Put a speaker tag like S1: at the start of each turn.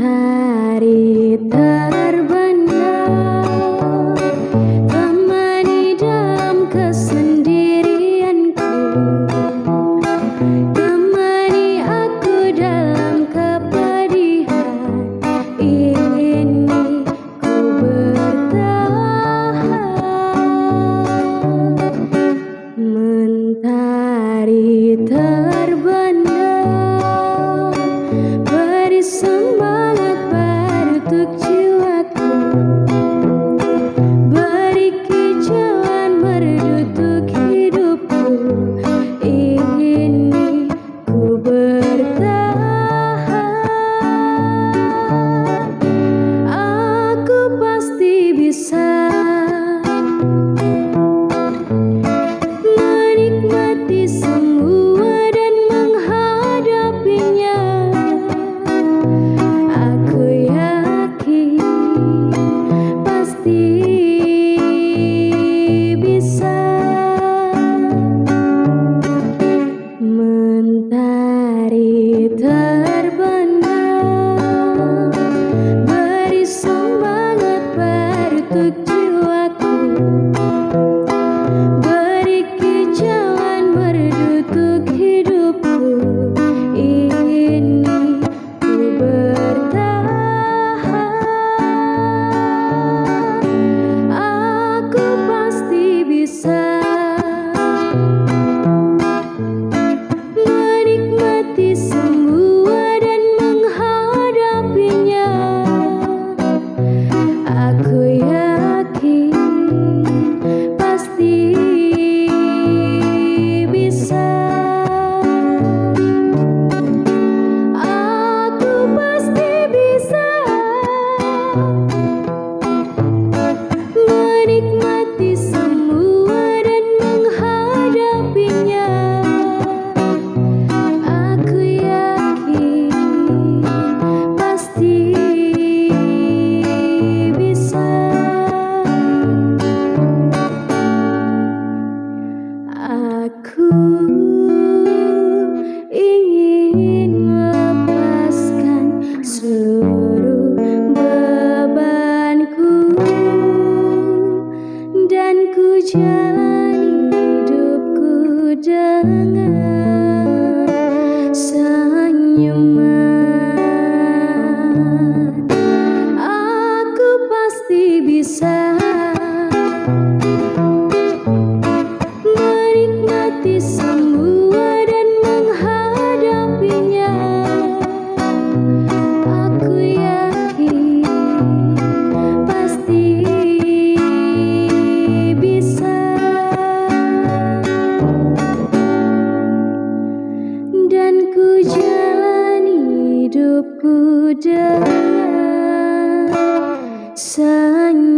S1: Mentari terbenam, temani dalam kesendirianku, temani aku dalam kepedihan ini, ku bertahan. Mentari terbenam, beri semangat baru untuk jiwaku, beri jalan merdu untuk hidupku ini, ku bertahan. Aku pasti bisa menikmati semua dan menghadapinya. Aku yakin pasti bisa. Mentari terbenam, beri semangat baru untuk jiwaku, beri jalan merdu untuk hidupku ini, ku bertahan. Aku pasti bisa menikmati semua dan menghadapinya. Aku yakin pasti bisa. Aku pasti bisa menikmati semua dan menghadapinya. Aku yakin pasti bisa. Aku ingin lepaskan seluruh bebanku dan ku jalani hidupku dengan senyuman. Aku pasti bisa menikmati semua dan menghadapinya. Aku yakin pasti bisa, dan ku jalani hidupku dengan senyum.